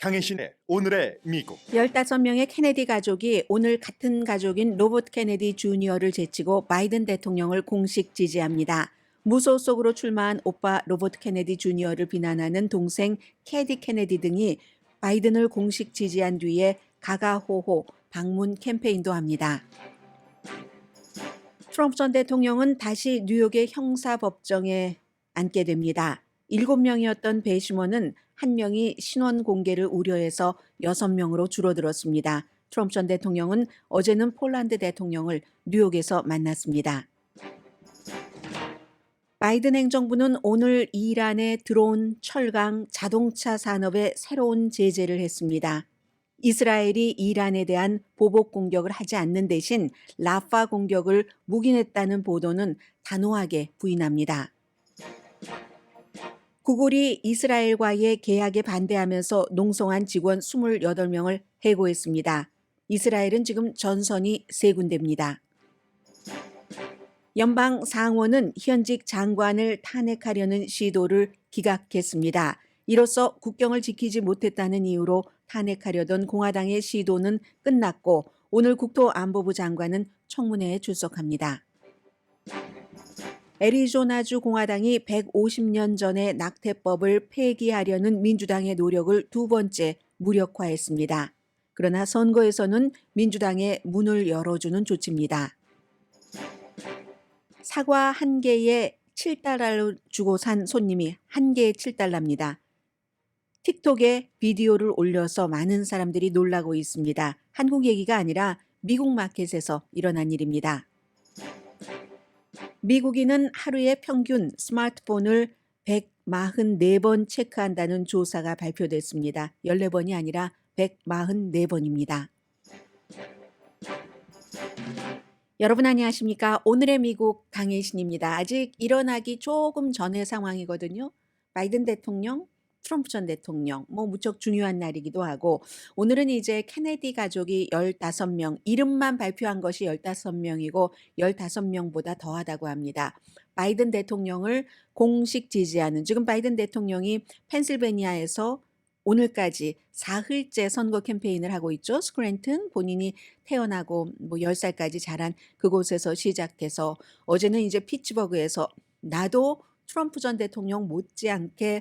강혜신의 오늘의 미국. 15명의 케네디 가족이 오늘 같은 가족인 로버트 케네디 주니어를 제치고 바이든 대통령을 공식 지지합니다. 무소속으로 출마한 오빠 로버트 케네디 주니어를 비난하는 동생 캐디 케네디 등이 바이든을 공식 지지한 뒤에 가가호호 방문 캠페인도 합니다. 트럼프 전 대통령은 다시 뉴욕의 형사법정에 앉게 됩니다. 7명이었던 배심원은 1명이 신원 공개를 우려해서 6명으로 줄어들었습니다. 트럼프 전 대통령은 어제는 폴란드 대통령을 뉴욕에서 만났습니다. 바이든 행정부는 오늘 이란에 들어온 철강, 자동차 산업에 새로운 제재를 했습니다. 이스라엘이 이란에 대한 보복 공격을 하지 않는 대신 라파 공격을 묵인했다는 보도는 단호하게 부인합니다. 구글이 이스라엘과의 계약에 반대하면서 농성한 직원 28명을 해고했습니다. 이스라엘은 지금 전선이 3군데입니다. 연방 상원은 현직 장관을 탄핵하려는 시도를 기각했습니다. 이로써 국경을 지키지 못했다는 이유로 탄핵하려던 공화당의 시도는 끝났고 오늘 국토안보부 장관은 청문회에 출석합니다. 애리조나주 공화당이 150년 전의 낙태법을 폐기하려는 민주당의 노력을 두 번째 무력화했습니다. 그러나 선거에서는 민주당의 문을 열어주는 조치입니다. 사과 1개에 7달러를 주고 산 손님이 1개에 7달러입니다. 틱톡에 비디오를 올려서 많은 사람들이 놀라고 있습니다. 한국 얘기가 아니라 미국 마켓에서 일어난 일입니다. 미국인은 하루에 평균 스마트폰을 144번 체크한다는 조사가 발표됐습니다. 14번이 아니라 144번입니다. 여러분 안녕하십니까? 오늘의 미국 강혜신입니다. 아직 일어나기 조금 전의 상황이거든요. 바이든 대통령, 트럼프 전 대통령, 무척 중요한 날이기도 하고 오늘은 이제 케네디 가족이 15명, 이름만 발표한 것이 15명이고 15명보다 더하다고 합니다. 바이든 대통령을 공식 지지하는 지금 바이든 대통령이 펜실베니아에서 오늘까지 사흘째 선거 캠페인을 하고 있죠. 스크랜튼 본인이 태어나고 10살까지 자란 그곳에서 시작해서 어제는 이제 피츠버그에서 나도 트럼프 전 대통령 못지않게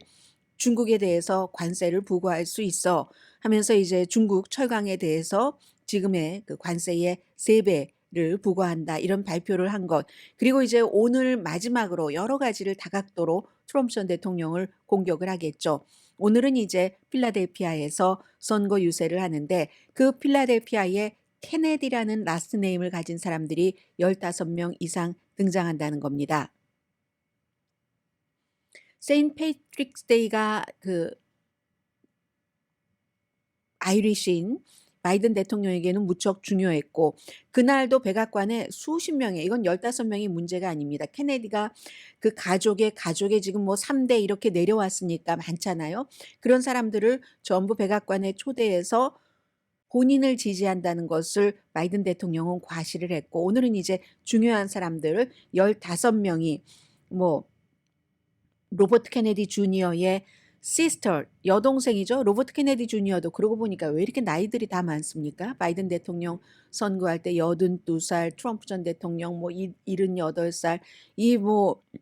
중국에 대해서 관세를 부과할 수 있어 하면서 이제 중국 철강에 대해서 지금의 그 관세의 3배를 부과한다 이런 발표를 한 것. 그리고 이제 오늘 마지막으로 여러 가지를 다각도로 트럼프 전 대통령을 공격을 하겠죠. 오늘은 이제 필라델피아에서 선거 유세를 하는데 그 필라델피아에 케네디라는 라스트 네임을 가진 사람들이 15명 이상 등장한다는 겁니다. 세인트 패트릭스 데이가 그 아이리시인 바이든 대통령에게는 무척 중요했고 그날도 백악관에 수십 명의 이건 15명이 문제가 아닙니다. 케네디가 그 가족의 지금 3대 이렇게 내려왔으니까 많잖아요. 그런 사람들을 전부 백악관에 초대해서 본인을 지지한다는 것을 바이든 대통령은 과시를 했고 오늘은 이제 중요한 사람들 15명이 로버트 케네디 주니어의 시스터, 여동생이죠. 로버트 케네디 주니어도 그러고 보니까 왜 이렇게 나이들이 다 많습니까? 바이든 대통령 선거할 때 82살, 트럼프 전 대통령 78살,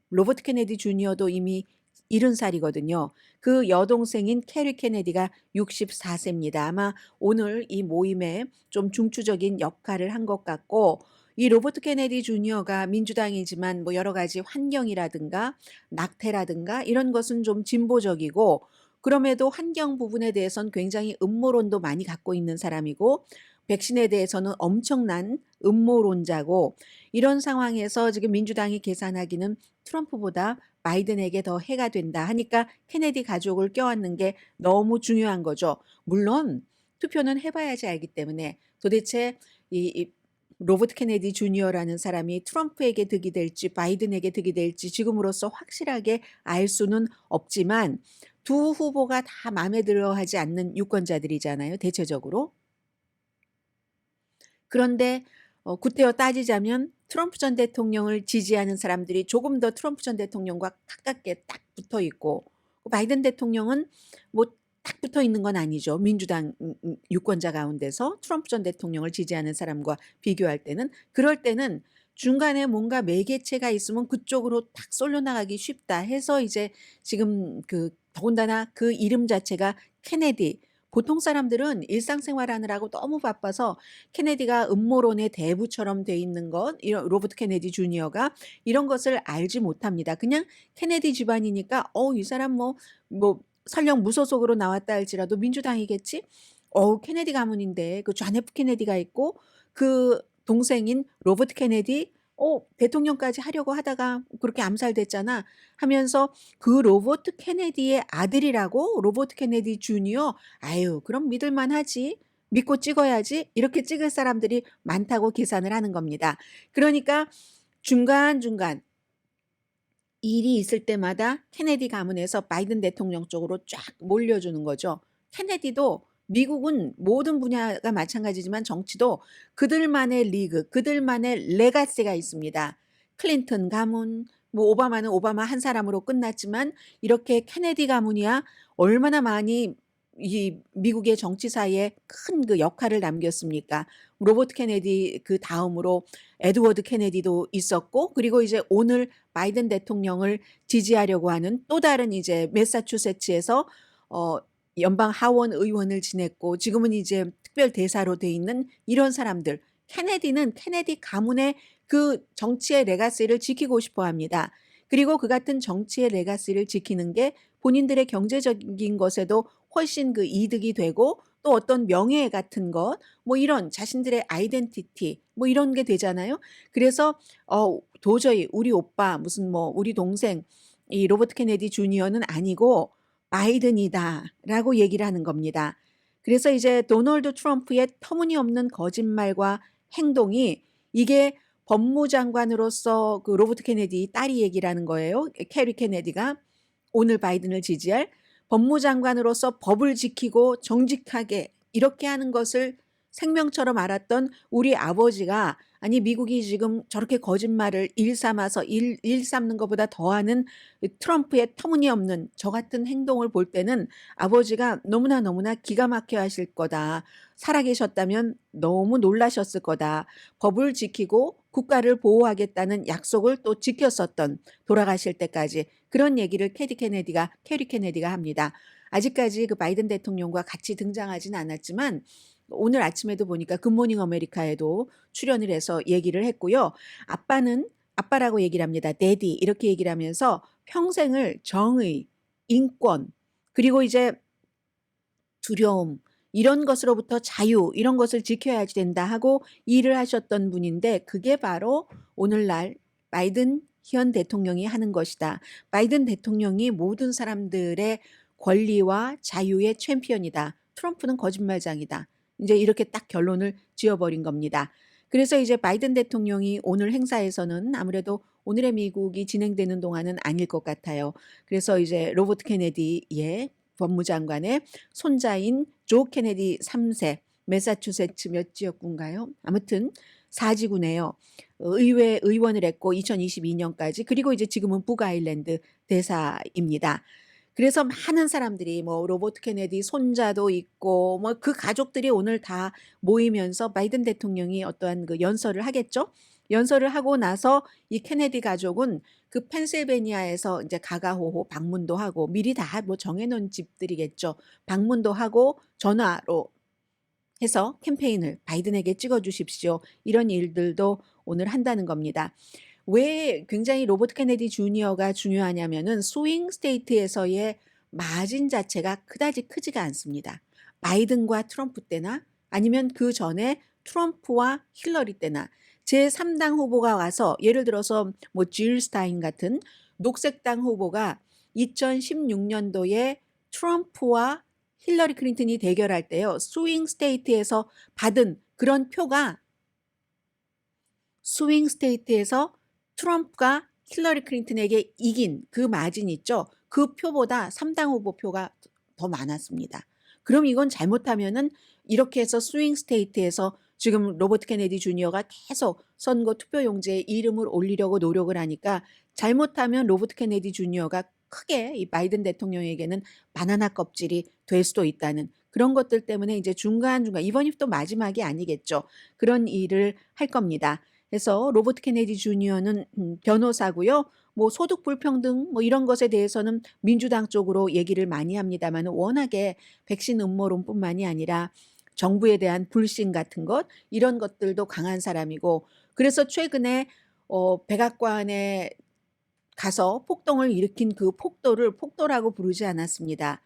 로버트 케네디 주니어도 이미 70살이거든요. 그 여동생인 캐리 케네디가 64세입니다. 아마 오늘 이 모임에 좀 중추적인 역할을 한 것 같고 이 로버트 케네디 주니어가 민주당이지만 여러 가지 환경이라든가 낙태라든가 이런 것은 좀 진보적이고 그럼에도 환경 부분에 대해서는 굉장히 음모론도 많이 갖고 있는 사람이고 백신에 대해서는 엄청난 음모론자고 이런 상황에서 지금 민주당이 계산하기는 트럼프보다 바이든에게 더 해가 된다 하니까 케네디 가족을 껴안는 게 너무 중요한 거죠. 물론 투표는 해봐야지 알기 때문에 도대체 이 로버트 케네디 주니어라는 사람이 트럼프에게 득이 될지 바이든에게 득이 될지 지금으로서 확실하게 알 수는 없지만 두 후보가 다 마음에 들어 하지 않는 유권자들이잖아요. 대체적으로. 그런데 구태여 따지자면 트럼프 전 대통령을 지지하는 사람들이 조금 더 트럼프 전 대통령과 가깝게 딱 붙어 있고 바이든 대통령은 딱 붙어 있는 건 아니죠. 민주당 유권자 가운데서 트럼프 전 대통령을 지지하는 사람과 비교할 때는. 그럴 때는 중간에 뭔가 매개체가 있으면 그쪽으로 딱 쏠려 나가기 쉽다 해서 이제 지금 더군다나 그 이름 자체가 케네디. 보통 사람들은 일상생활하느라고 너무 바빠서 케네디가 음모론의 대부처럼 돼 있는 것, 이런 로버트 케네디 주니어가 이런 것을 알지 못합니다. 그냥 케네디 집안이니까 이 사람 뭐 설령 무소속으로 나왔다 할지라도 민주당이겠지? 케네디 가문인데 그 존 F 케네디가 있고 그 동생인 로버트 케네디 대통령까지 하려고 하다가 그렇게 암살됐잖아 하면서 그 로버트 케네디의 아들이라고 로버트 케네디 주니어 아유 그럼 믿을만 하지. 믿고 찍어야지. 이렇게 찍을 사람들이 많다고 계산을 하는 겁니다. 그러니까 중간중간 일이 있을 때마다 케네디 가문에서 바이든 대통령 쪽으로 쫙 몰려주는 거죠. 케네디도 미국은 모든 분야가 마찬가지지만 정치도 그들만의 리그, 그들만의 레가시가 있습니다. 클린턴 가문, 뭐 오바마는 오바마 한 사람으로 끝났지만 이렇게 케네디 가문이야 얼마나 많이 이 미국의 정치사에 큰 그 역할을 남겼습니까? 로버트 케네디 그 다음으로 에드워드 케네디도 있었고 그리고 이제 오늘 바이든 대통령을 지지하려고 하는 또 다른 이제 매사추세츠에서 연방 하원 의원을 지냈고 지금은 이제 특별 대사로 돼 있는 이런 사람들. 케네디는 케네디 가문의 그 정치의 레가시를 지키고 싶어 합니다. 그리고 그 같은 정치의 레가시를 지키는 게 본인들의 경제적인 것에도 훨씬 그 이득이 되고 또 어떤 명예 같은 것, 뭐 이런 자신들의 아이덴티티, 뭐 이런 게 되잖아요. 그래서 도저히 우리 오빠 무슨 뭐 우리 동생 이 로버트 케네디 주니어는 아니고 바이든이다라고 얘기를 하는 겁니다. 그래서 이제 도널드 트럼프의 터무니없는 거짓말과 행동이 이게 법무장관으로서 그 로버트 케네디 딸이 얘기를 하는 거예요. 캐리 케네디가 오늘 바이든을 지지할 법무장관으로서 법을 지키고 정직하게 이렇게 하는 것을 생명처럼 알았던 우리 아버지가 아니 미국이 지금 저렇게 거짓말을 일삼아서 일삼는 것보다 더하는 트럼프의 터무니없는 저 같은 행동을 볼 때는 아버지가 너무나 기가 막혀 하실 거다. 살아계셨다면 너무 놀라셨을 거다. 법을 지키고 국가를 보호하겠다는 약속을 또 지켰었던 돌아가실 때까지 그런 얘기를 캐리 케네디가 합니다. 아직까지 그 바이든 대통령과 같이 등장하진 않았지만 오늘 아침에도 보니까 굿모닝 아메리카에도 출연을 해서 얘기를 했고요. 아빠라고 얘기를 합니다. 데디 이렇게 얘기를 하면서 평생을 정의, 인권 그리고 이제 두려움 이런 것으로부터 자유 이런 것을 지켜야 된다 하고 일을 하셨던 분인데 그게 바로 오늘날 바이든 현 대통령이 하는 것이다. 바이든 대통령이 모든 사람들의 권리와 자유의 챔피언이다. 트럼프는 거짓말장이다. 이제 이렇게 딱 결론을 지어버린 겁니다. 그래서 이제 바이든 대통령이 오늘 행사에서는 아무래도 오늘의 미국이 진행되는 동안은 아닐 것 같아요. 그래서 이제 로버트 케네디의 법무장관의 손자인 조 케네디 3세 매사추세츠 몇 지역구인가요? 아무튼 4지구네요. 의회 의원을 했고 2022년까지 그리고 이제 지금은 북아일랜드 대사입니다. 그래서 많은 사람들이 뭐 로버트 케네디 손자도 있고 뭐 그 가족들이 오늘 다 모이면서 바이든 대통령이 어떠한 그 연설을 하겠죠. 연설을 하고 나서 이 케네디 가족은 그 펜실베니아에서 이제 가가호호 방문도 하고 미리 다 뭐 정해놓은 집들이겠죠. 방문도 하고 전화로 해서 캠페인을 바이든에게 찍어주십시오. 이런 일들도 오늘 한다는 겁니다. 왜 굉장히 로버트 케네디 주니어가 중요하냐면은 스윙 스테이트에서의 마진 자체가 그다지 크지가 않습니다. 바이든과 트럼프 때나 아니면 그 전에 트럼프와 힐러리 때나 제3당 후보가 와서 예를 들어서 뭐 질 스타인 같은 녹색당 후보가 2016년도에 트럼프와 힐러리 클린턴이 대결할 때요. 스윙 스테이트에서 받은 그런 표가 스윙 스테이트에서 트럼프가 힐러리 클린턴에게 이긴 그 마진 있죠. 그 표보다 3당 후보 표가 더 많았습니다. 그럼 이건 잘못하면은 이렇게 해서 스윙 스테이트에서 지금 로버트 케네디 주니어가 계속 선거 투표용지에 이름을 올리려고 노력을 하니까 잘못하면 로버트 케네디 주니어가 크게 이 바이든 대통령에게는 바나나 껍질이 될 수도 있다는 그런 것들 때문에 이제 중간중간 이번이 또 마지막이 아니겠죠. 그런 일을 할 겁니다. 그래서 로버트 케네디 주니어는 변호사고요. 뭐 소득 불평등 뭐 이런 것에 대해서는 민주당 쪽으로 얘기를 많이 합니다만 워낙에 백신 음모론뿐만이 아니라 정부에 대한 불신 같은 것 이런 것들도 강한 사람이고 그래서 최근에 백악관에 가서 폭동을 일으킨 그 폭도를 폭도라고 부르지 않았습니다.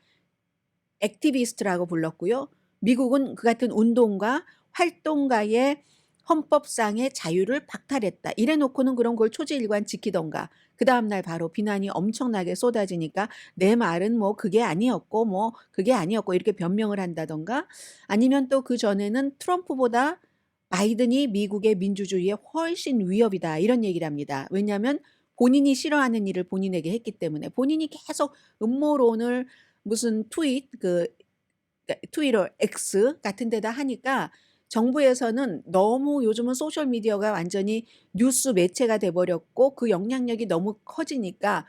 액티비스트라고 불렀고요. 미국은 그 같은 운동가, 활동가의 헌법상의 자유를 박탈했다. 이래 놓고는 그런 걸 초지일관 지키던가. 그 다음날 바로 비난이 엄청나게 쏟아지니까 내 말은 뭐 그게 아니었고 뭐 그게 아니었고 이렇게 변명을 한다던가 아니면 또 그 전에는 트럼프보다 바이든이 미국의 민주주의에 훨씬 위협이다. 이런 얘기를 합니다. 왜냐하면 본인이 싫어하는 일을 본인에게 했기 때문에 본인이 계속 음모론을 무슨 트위터 X 같은 데다 하니까 정부에서는 너무 요즘은 소셜 미디어가 완전히 뉴스 매체가 돼 버렸고 그 영향력이 너무 커지니까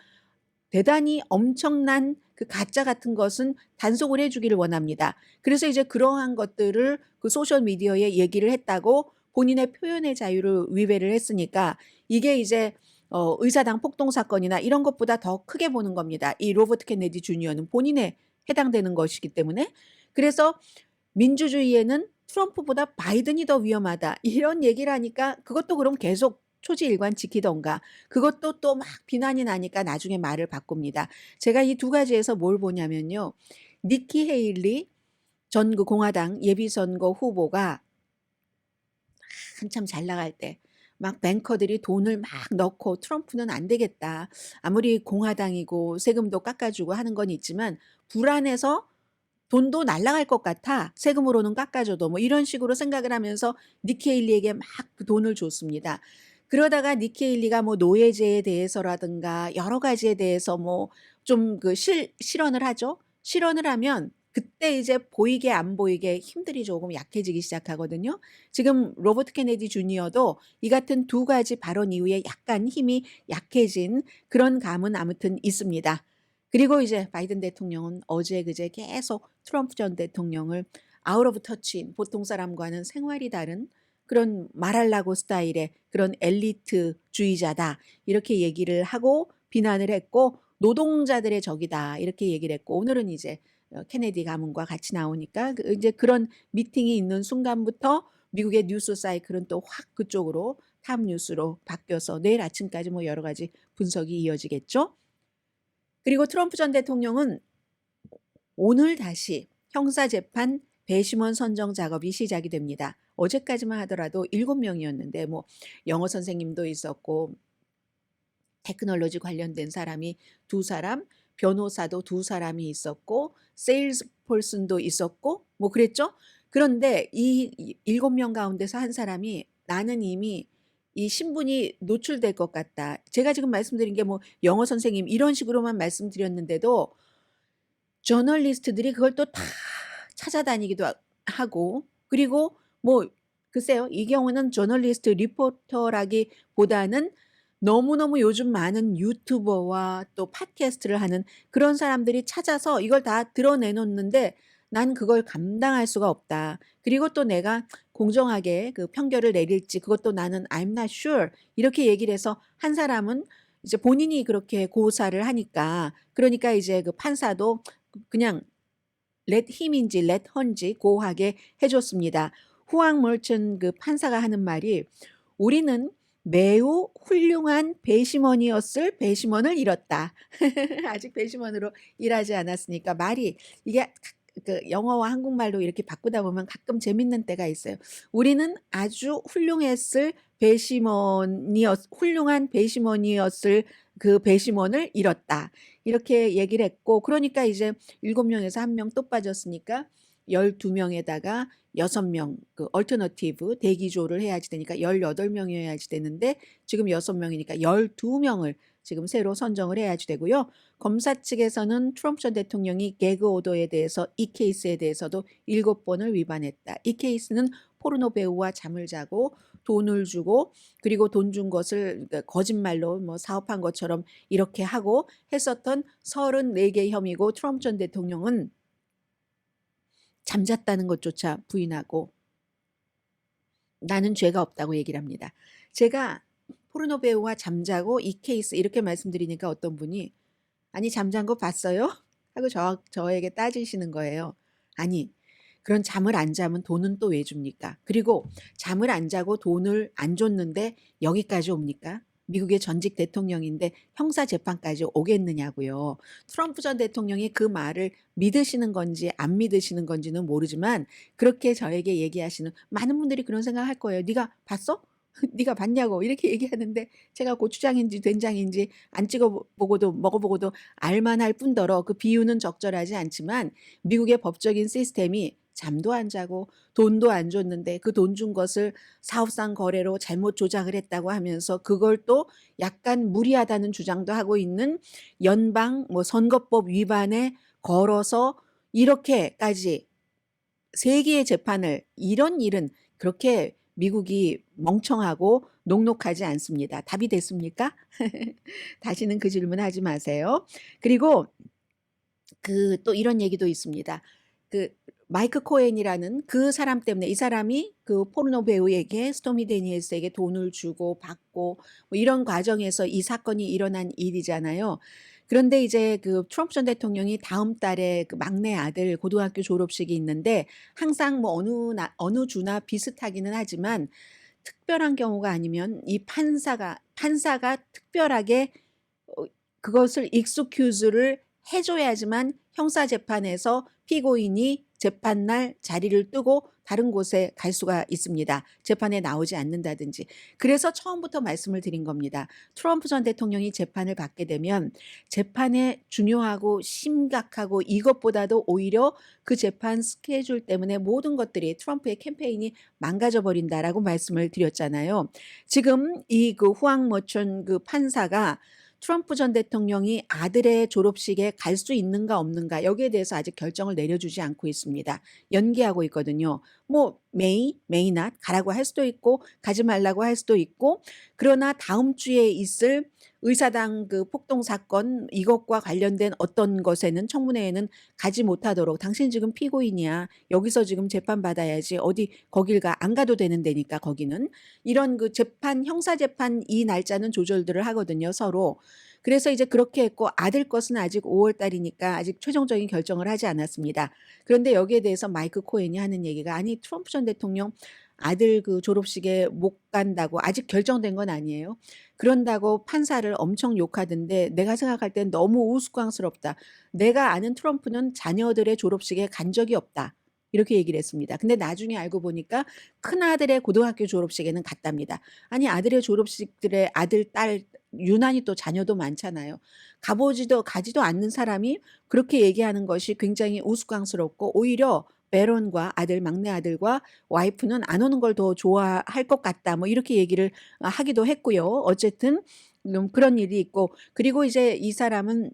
대단히 엄청난 그 가짜 같은 것은 단속을 해 주기를 원합니다. 그래서 이제 그러한 것들을 그 소셜 미디어에 얘기를 했다고 본인의 표현의 자유를 위배를 했으니까 이게 이제 의사당 폭동 사건이나 이런 것보다 더 크게 보는 겁니다. 이 로버트 케네디 주니어는 본인에 해당되는 것이기 때문에. 그래서 민주주의에는 트럼프보다 바이든이 더 위험하다. 이런 얘기를 하니까 그것도 그럼 계속 초지일관 지키던가 그것도 또 막 비난이 나니까 나중에 말을 바꿉니다. 제가 이 두 가지에서 뭘 보냐면요. 니키 헤일리 전 그 공화당 예비선거 후보가 한참 잘 나갈 때 막 뱅커들이 돈을 막 넣고 트럼프는 안 되겠다. 아무리 공화당이고 세금도 깎아주고 하는 건 있지만 불안해서 돈도 날아갈 것 같아. 세금으로는 깎아줘도 뭐 이런 식으로 생각을 하면서 니키 헤일리에게 막 그 돈을 줬습니다. 그러다가 니키 헤일리가 뭐 노예제에 대해서라든가 여러 가지에 대해서 뭐 좀 그 실언을 하죠. 실언을 하면 그때 이제 보이게 안 보이게 힘들이 조금 약해지기 시작하거든요. 지금 로버트 케네디 주니어도 이 같은 두 가지 발언 이후에 약간 힘이 약해진 그런 감은 아무튼 있습니다. 그리고 이제 바이든 대통령은 어제 그제 계속 트럼프 전 대통령을 아웃 오브 터치인 보통 사람과는 생활이 다른 그런 말할라고 스타일의 그런 엘리트주의자다. 이렇게 얘기를 하고 비난을 했고 노동자들의 적이다. 이렇게 얘기를 했고 오늘은 이제 케네디 가문과 같이 나오니까 이제 그런 미팅이 있는 순간부터 미국의 뉴스 사이클은 또 확 그쪽으로 탑 뉴스로 바뀌어서 내일 아침까지 뭐 여러 가지 분석이 이어지겠죠. 그리고 트럼프 전 대통령은 오늘 다시 형사재판 배심원 선정 작업이 시작이 됩니다. 어제까지만 하더라도 7명이었는데 뭐 영어 선생님도 있었고 테크놀로지 관련된 사람이 2사람, 변호사도 2사람이 있었고 세일즈 펄슨도 있었고 뭐 그랬죠. 그런데 이 7명 가운데서 한 사람이 나는 이미 이 신분이 노출될 것 같다. 제가 지금 말씀드린 게 뭐 영어 선생님 이런 식으로만 말씀드렸는데도 저널리스트들이 그걸 또 다 찾아다니기도 하고 그리고 뭐 글쎄요. 이 경우는 저널리스트 리포터라기보다는 너무너무 요즘 많은 유튜버와 또 팟캐스트를 하는 그런 사람들이 찾아서 이걸 다 드러내놓는데 난 그걸 감당할 수가 없다. 그리고 또 내가 공정하게 그 판결을 내릴지 그것도 나는 I'm not sure 이렇게 얘기를 해서 한 사람은 이제 본인이 그렇게 고사를 하니까 그러니까 이제 그 판사도 그냥 let 힘인지 let her인지 고하게 해줬습니다. 후앙 멀튼 그 판사가 하는 말이 우리는 매우 훌륭한 배심원이었을 배심원을 잃었다. 아직 배심원으로 일하지 않았으니까 말이 이게 그 영어와 한국말로 이렇게 바꾸다 보면 가끔 재밌는 때가 있어요. 우리는 아주 훌륭한 배심원이었을 그 배심원을 잃었다. 이렇게 얘기를 했고 그러니까 이제 7명에서 1명 또 빠졌으니까 12명에다가 6명 그 얼터너티브 대기조를 해야지 되니까 18명이어야지 되는데 지금 6명이니까 12명을 지금 새로 선정을 해야지 되고요. 검사 측에서는 트럼프 전 대통령이 개그 오더에 대해서 이 케이스에 대해서도 7번을 위반했다. 이 케이스는 포르노 배우와 잠을 자고 돈을 주고 그리고 돈 준 것을 거짓말로 뭐 사업한 것처럼 이렇게 하고 했었던 34개 혐의고 트럼프 전 대통령은 잠잤다는 것조차 부인하고 나는 죄가 없다고 얘기를 합니다. 제가 포르노 배우와 잠자고 이 케이스 이렇게 말씀드리니까 어떤 분이 아니 잠잔 거 봤어요? 하고 저에게 따지시는 거예요. 아니 그런 잠을 안 자면 돈은 또 왜 줍니까? 그리고 잠을 안 자고 돈을 안 줬는데 여기까지 옵니까? 미국의 전직 대통령인데 형사 재판까지 오겠느냐고요. 트럼프 전 대통령이 그 말을 믿으시는 건지 안 믿으시는 건지는 모르지만 그렇게 저에게 얘기하시는 많은 분들이 그런 생각할 거예요. 네가 봤어? 네가 봤냐고 이렇게 얘기하는데 제가 고추장인지 된장인지 안 찍어 보고도 먹어보고도 알만할 뿐더러 그 비유는 적절하지 않지만 미국의 법적인 시스템이 잠도 안 자고 돈도 안 줬는데 그 돈 준 것을 사업상 거래로 잘못 조작을 했다고 하면서 그걸 또 약간 무리하다는 주장도 하고 있는 연방 뭐 선거법 위반에 걸어서 이렇게까지 세 개의 재판을 이런 일은 그렇게 미국이 멍청하고 녹록하지 않습니다. 답이 됐습니까? 다시는 그 질문 하지 마세요. 그리고 그 또 이런 얘기도 있습니다. 그 마이크 코엔이라는 그 사람 때문에 이 사람이 그 포르노 배우에게 스토미 데니엘스에게 돈을 주고 받고 뭐 이런 과정에서 이 사건이 일어난 일이잖아요. 그런데 이제 그 트럼프 전 대통령이 다음 달에 그 막내 아들 고등학교 졸업식이 있는데 항상 뭐 어느 주나 비슷하기는 하지만 특별한 경우가 아니면 이 판사가 특별하게 어 그것을 익스큐즈를 해 줘야지만 형사 재판에서 피고인이 재판날 자리를 뜨고 다른 곳에 갈 수가 있습니다. 재판에 나오지 않는다든지. 그래서 처음부터 말씀을 드린 겁니다. 트럼프 전 대통령이 재판을 받게 되면 재판에 중요하고 심각하고 이것보다도 오히려 그 재판 스케줄 때문에 모든 것들이 트럼프의 캠페인이 망가져 버린다라고 말씀을 드렸잖아요. 지금 이 그 후앙 머천 그 판사가 트럼프 전 대통령이 아들의 졸업식에 갈 수 있는가 없는가 여기에 대해서 아직 결정을 내려주지 않고 있습니다. 연기하고 있거든요. 뭐 may not 가라고 할 수도 있고 가지 말라고 할 수도 있고 그러나 다음 주에 있을 의사당 그 폭동 사건 이것과 관련된 어떤 것에는 청문회에는 가지 못하도록 당신 지금 피고인이야. 여기서 지금 재판 받아야지. 어디 거길 가 안 가도 되는 데니까 거기는. 이런 그 재판 형사 재판 이 날짜는 조절들을 하거든요, 서로. 그래서 이제 그렇게 했고 아들 것은 아직 5월 달이니까 아직 최종적인 결정을 하지 않았습니다. 그런데 여기에 대해서 마이크 코엔이 하는 얘기가 아니 트럼프 전 대통령 아들 그 졸업식에 못 간다고 아직 결정된 건 아니에요. 그런다고 판사를 엄청 욕하던데 내가 생각할 땐 너무 우스꽝스럽다. 내가 아는 트럼프는 자녀들의 졸업식에 간 적이 없다. 이렇게 얘기를 했습니다. 근데 나중에 알고 보니까 큰아들의 고등학교 졸업식에는 갔답니다. 아니 아들의 졸업식들의 아들, 딸 유난히 또 자녀도 많잖아요. 가지도 않는 사람이 그렇게 얘기하는 것이 굉장히 우스꽝스럽고 오히려 베론과 아들 막내 아들과 와이프는 안 오는 걸 더 좋아할 것 같다. 뭐 이렇게 얘기를 하기도 했고요. 어쨌든 그런 일이 있고 그리고 이제 이 사람은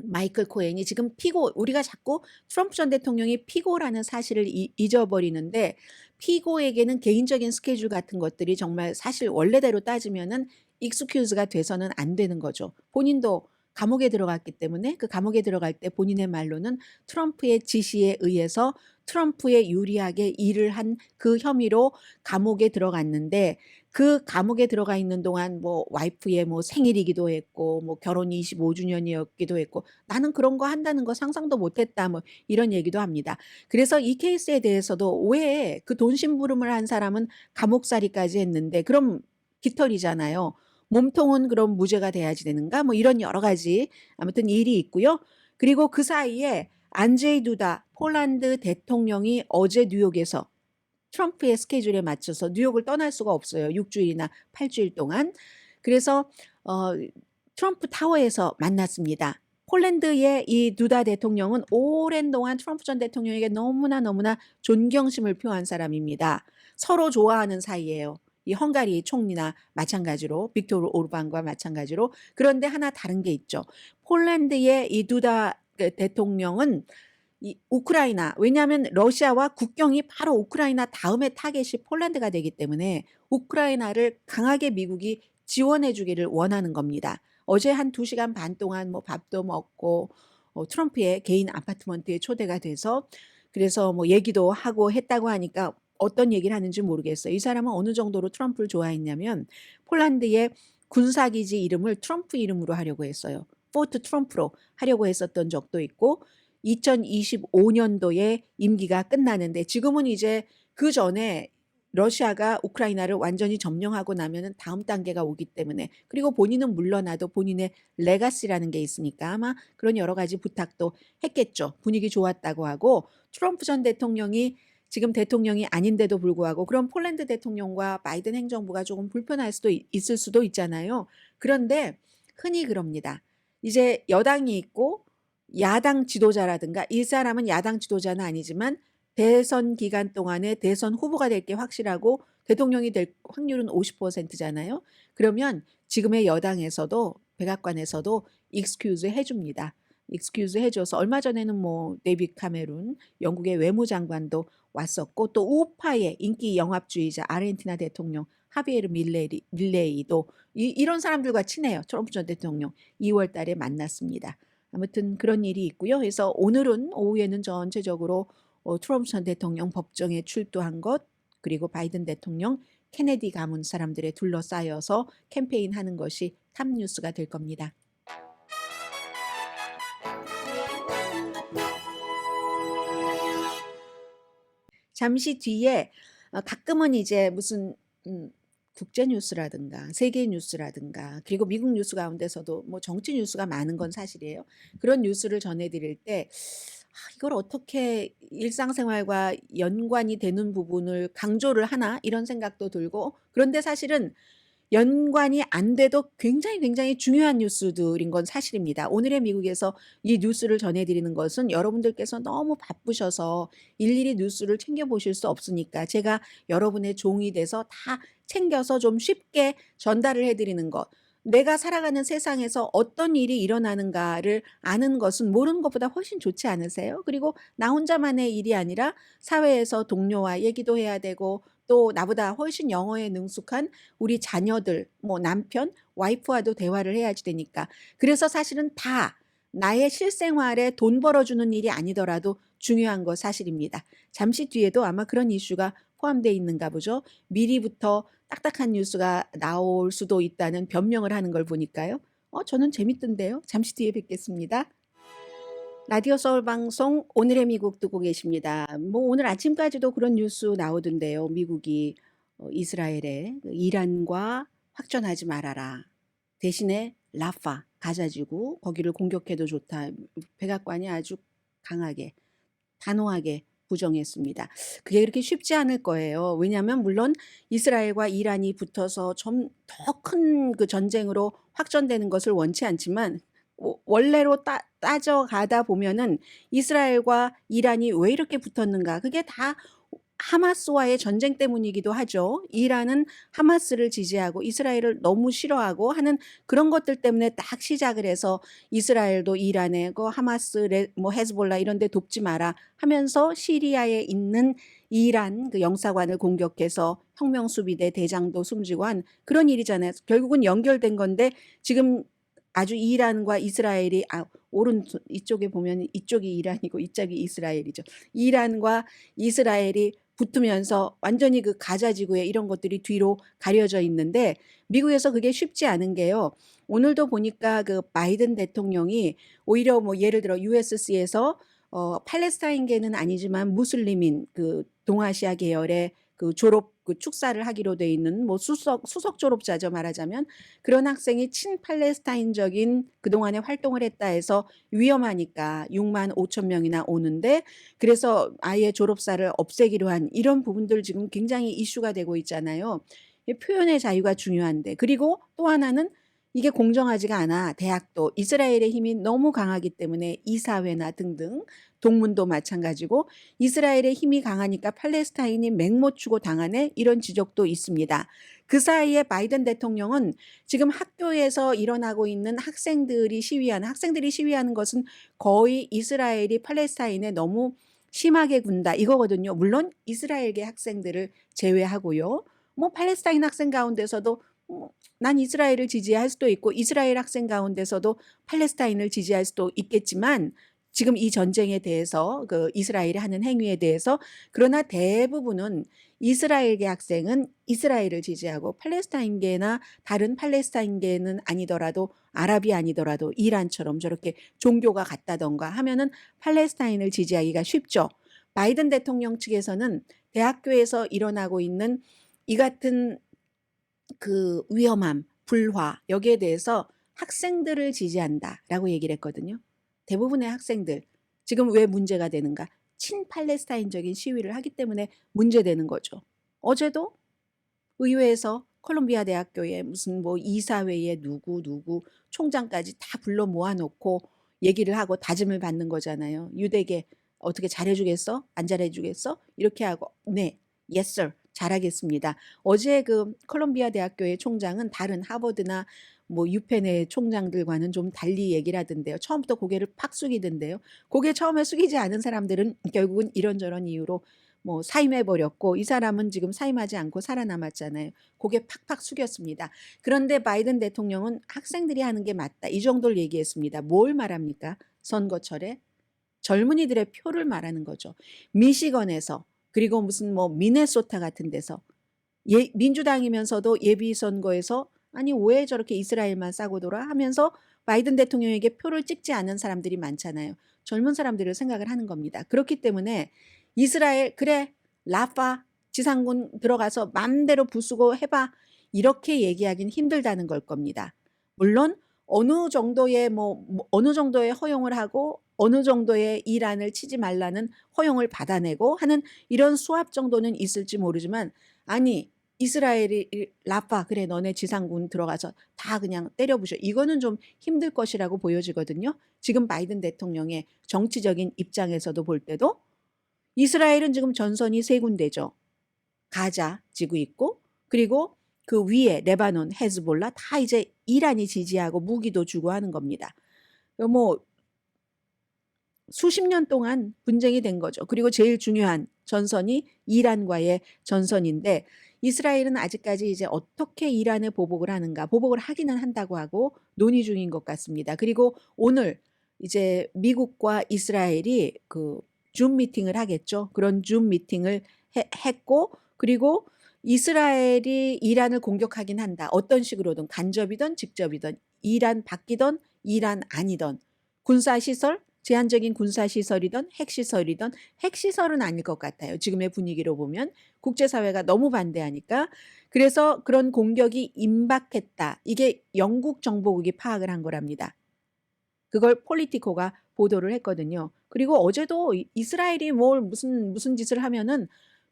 마이클 코엔이 지금 우리가 자꾸 트럼프 전 대통령이 피고라는 사실을 잊어버리는데 피고에게는 개인적인 스케줄 같은 것들이 정말 사실 원래대로 따지면은 익스큐즈가 돼서는 안 되는 거죠. 본인도 감옥에 들어갔기 때문에 그 감옥에 들어갈 때 본인의 말로는 트럼프의 지시에 의해서 트럼프에 유리하게 일을 한 그 혐의로 감옥에 들어갔는데 그 감옥에 들어가 있는 동안 뭐 와이프의 뭐 생일이기도 했고 뭐 결혼 25주년이었기도 했고 나는 그런 거 한다는 거 상상도 못했다 뭐 이런 얘기도 합니다. 그래서 이 케이스에 대해서도 왜 그 돈 심부름을 한 사람은 감옥살이까지 했는데 그럼 깃털이잖아요. 몸통은 그럼 무죄가 돼야지 되는가? 뭐 이런 여러 가지 아무튼 일이 있고요. 그리고 그 사이에 안제이 두다 폴란드 대통령이 어제 뉴욕에서 트럼프의 스케줄에 맞춰서 뉴욕을 떠날 수가 없어요. 6주일이나 8주일 동안. 그래서 트럼프 타워에서 만났습니다. 폴란드의 이 두다 대통령은 오랜 동안 트럼프 전 대통령에게 너무나 존경심을 표한 사람입니다. 서로 좋아하는 사이예요. 이 헝가리 총리나 마찬가지로 빅토르 오르반과 마찬가지로. 그런데 하나 다른 게 있죠. 폴란드의 이 두다 대통령은 이 우크라이나, 왜냐하면 러시아와 국경이 바로 우크라이나 다음에 타겟이 폴란드가 되기 때문에 우크라이나를 강하게 미국이 지원해 주기를 원하는 겁니다. 어제 한 2시간 반 동안 뭐 밥도 먹고 트럼프의 개인 아파트먼트에 초대가 돼서 그래서 뭐 얘기도 하고 했다고 하니까 어떤 얘기를 하는지 모르겠어요. 이 사람은 어느 정도로 트럼프를 좋아했냐면 폴란드의 군사기지 이름을 트럼프 이름으로 하려고 했어요. 포트 트럼프로 하려고 했었던 적도 있고 2025년도에 임기가 끝나는데 지금은 이제 그 전에 러시아가 우크라이나를 완전히 점령하고 나면은 다음 단계가 오기 때문에 그리고 본인은 물러나도 본인의 레가시라는 게 있으니까 아마 그런 여러 가지 부탁도 했겠죠. 분위기 좋았다고 하고 트럼프 전 대통령이 지금 대통령이 아닌데도 불구하고 그럼 폴란드 대통령과 바이든 행정부가 조금 불편할 수도 있을 수도 있잖아요. 그런데 흔히 그럽니다. 이제 여당이 있고 야당 지도자라든가 이 사람은 야당 지도자는 아니지만 대선 기간 동안에 대선 후보가 될 게 확실하고 대통령이 될 확률은 50%잖아요. 그러면 지금의 여당에서도 백악관에서도 익스큐즈 해줍니다. 익스큐즈 해줘서 얼마 전에는 뭐 데이빗 카메룬 영국의 외무장관도 왔었고 또 우파의 인기 영합주의자 아르헨티나 대통령 하비에르 밀레이도 이런 사람들과 친해요. 트럼프 전 대통령 2월 달에 만났습니다. 아무튼 그런 일이 있고요. 그래서 오늘은 오후에는 전체적으로 트럼프 전 대통령 법정에 출두한 것 그리고 바이든 대통령 케네디 가문 사람들에 둘러싸여서 캠페인하는 것이 탑 뉴스가 될 겁니다. 잠시 뒤에 가끔은 이제 무슨 국제 뉴스라든가 세계 뉴스라든가 그리고 미국 뉴스 가운데서도 뭐 정치 뉴스가 많은 건 사실이에요. 그런 뉴스를 전해드릴 때 이걸 어떻게 일상생활과 연관이 되는 부분을 강조를 하나 이런 생각도 들고 그런데 사실은 연관이 안 돼도 굉장히 중요한 뉴스들인 건 사실입니다. 오늘의 미국에서 이 뉴스를 전해드리는 것은 여러분들께서 너무 바쁘셔서 일일이 뉴스를 챙겨보실 수 없으니까 제가 여러분의 종이 돼서 다 챙겨서 좀 쉽게 전달을 해드리는 것. 내가 살아가는 세상에서 어떤 일이 일어나는가를 아는 것은 모르는 것보다 훨씬 좋지 않으세요? 그리고 나 혼자만의 일이 아니라 사회에서 동료와 얘기도 해야 되고 또 나보다 훨씬 영어에 능숙한 우리 자녀들, 뭐 남편, 와이프와도 대화를 해야지 되니까. 그래서 사실은 다 나의 실생활에 돈 벌어주는 일이 아니더라도 중요한 거 사실입니다. 잠시 뒤에도 아마 그런 이슈가 포함되어 있는가 보죠. 미리부터 딱딱한 뉴스가 나올 수도 있다는 변명을 하는 걸 보니까요. 저는 재밌던데요. 잠시 뒤에 뵙겠습니다. 라디오 서울 방송 오늘의 미국 듣고 계십니다. 뭐 오늘 아침까지도 그런 뉴스 나오던데요. 미국이 이스라엘에 이란과 확전하지 말아라. 대신에 라파 가자지구 거기를 공격해도 좋다. 백악관이 아주 강하게 단호하게 부정했습니다. 그게 그렇게 쉽지 않을 거예요. 왜냐하면 물론 이스라엘과 이란이 붙어서 좀 더 큰 그 전쟁으로 확전되는 것을 원치 않지만 원래로 따져가다 보면은 이스라엘과 이란이 왜 이렇게 붙었는가? 그게 다 하마스와의 전쟁 때문이기도 하죠. 이란은 하마스를 지지하고 이스라엘을 너무 싫어하고 하는 그런 것들 때문에 딱 시작을 해서 이스라엘도 이란에 그 하마스 뭐 헤즈볼라 이런 데 돕지 마라 하면서 시리아에 있는 이란 그 영사관을 공격해서 혁명수비대 대장도 숨지고 한 그런 일이잖아요. 결국은 연결된 건데 지금 아주 이란과 이스라엘이 오른 이쪽에 보면 이쪽이 이란이고 이쪽이 이스라엘이죠. 이란과 이스라엘이 붙으면서 완전히 그 가자 지구에 이런 것들이 뒤로 가려져 있는데 미국에서 그게 쉽지 않은 게요. 오늘도 보니까 그 바이든 대통령이 오히려 뭐 예를 들어 USC에서 팔레스타인계는 아니지만 무슬림인 그 동아시아 계열의 그 졸업 그 축사를 하기로 돼 있는 뭐 수석 졸업자죠 말하자면 그런 학생이 친팔레스타인적인 그동안에 활동을 했다 해서 위험하니까 6만 5천 명이나 오는데 그래서 아예 졸업사를 없애기로 한 이런 부분들 지금 굉장히 이슈가 되고 있잖아요. 표현의 자유가 중요한데 그리고 또 하나는 이게 공정하지가 않아. 대학도 이스라엘의 힘이 너무 강하기 때문에 이사회나 등등 동문도 마찬가지고 이스라엘의 힘이 강하니까 팔레스타인이 맹모추고 당하네 이런 지적도 있습니다. 그 사이에 바이든 대통령은 지금 학교에서 일어나고 있는 학생들이 시위하는 것은 거의 이스라엘이 팔레스타인에 너무 심하게 군다 이거거든요. 물론 이스라엘계 학생들을 제외하고요. 뭐 팔레스타인 학생 가운데서도 난 이스라엘을 지지할 수도 있고 이스라엘 학생 가운데서도 팔레스타인을 지지할 수도 있겠지만 지금 이 전쟁에 대해서 그 이스라엘이 하는 행위에 대해서 그러나 대부분은 이스라엘계 학생은 이스라엘을 지지하고 팔레스타인계나 다른 팔레스타인계는 아니더라도 아랍이 아니더라도 이란처럼 저렇게 종교가 같다던가 하면은 팔레스타인을 지지하기가 쉽죠. 바이든 대통령 측에서는 대학교에서 일어나고 있는 이 같은 그 위험함, 불화 여기에 대해서 학생들을 지지한다라고 얘기를 했거든요. 대부분의 학생들 지금 왜 문제가 되는가? 친팔레스타인적인 시위를 하기 때문에 문제되는 거죠. 어제도 의회에서 콜롬비아 대학교에 무슨 뭐 이사회에 누구 총장까지 다 불러 모아놓고 얘기를 하고 다짐을 받는 거잖아요. 유대계 어떻게 잘해주겠어? 안 잘해주겠어? 이렇게 하고 네, yes sir, 잘하겠습니다. 어제 그 콜롬비아 대학교의 총장은 다른 하버드나 뭐 유펜의 총장들과는 좀 달리 얘기를 하던데요. 처음부터 고개를 팍 숙이던데요. 고개 처음에 숙이지 않은 사람들은 결국은 이런저런 이유로 뭐 사임해 버렸고 이 사람은 지금 사임하지 않고 살아남았잖아요. 고개 팍팍 숙였습니다. 그런데 바이든 대통령은 학생들이 하는 게 맞다. 이 정도를 얘기했습니다. 뭘 말합니까? 선거철에 젊은이들의 표를 말하는 거죠. 미시건에서 그리고 무슨 뭐 미네소타 같은 데서 민주당이면서도 예비 선거에서 아니 왜 저렇게 이스라엘만 싸고 돌아 하면서 바이든 대통령에게 표를 찍지 않은 사람들이 많잖아요. 젊은 사람들을 생각을 하는 겁니다. 그렇기 때문에 이스라엘 그래 라파 지상군 들어가서 맘대로 부수고 해봐 이렇게 얘기하긴 힘들다는 걸 겁니다. 물론 어느 정도의 허용을 하고 어느 정도의 이란을 치지 말라는 허용을 받아내고 하는 이런 수합 정도는 있을지 모르지만 아니 이스라엘이 라파 그래 너네 지상군 들어가서 다 그냥 때려부셔 이거는 좀 힘들 것이라고 보여지거든요. 지금 바이든 대통령의 정치적인 입장에서도 볼 때도 이스라엘은 지금 전선이 세 군데죠. 가자 지구 있고 그리고 그 위에 레바논, 헤즈볼라 다 이제 이란이 지지하고 무기도 주고 하는 겁니다. 뭐 수십 년 동안 분쟁이 된 거죠. 그리고 제일 중요한 전선이 이란과의 전선인데 이스라엘은 아직까지 이제 어떻게 이란을 보복을 하는가 보복을 하기는 한다고 하고 논의 중인 것 같습니다. 그리고 오늘 이제 미국과 이스라엘이 그 줌 미팅을 하겠죠. 그런 줌 미팅을 했고 그리고 이스라엘이 이란을 공격하긴 한다. 어떤 식으로든 간접이든 직접이든 이란 바뀌던 이란 아니던 군사시설 제한적인 군사시설이든 핵시설이든 핵시설은 아닐 것 같아요. 지금의 분위기로 보면 국제사회가 너무 반대하니까 그래서 그런 공격이 임박했다. 이게 영국 정보국이 파악을 한 거랍니다. 그걸 폴리티코가 보도를 했거든요. 그리고 어제도 이스라엘이 뭘 무슨 짓을 하면은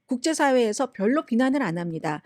국제사회에서 별로 비난을 안 합니다.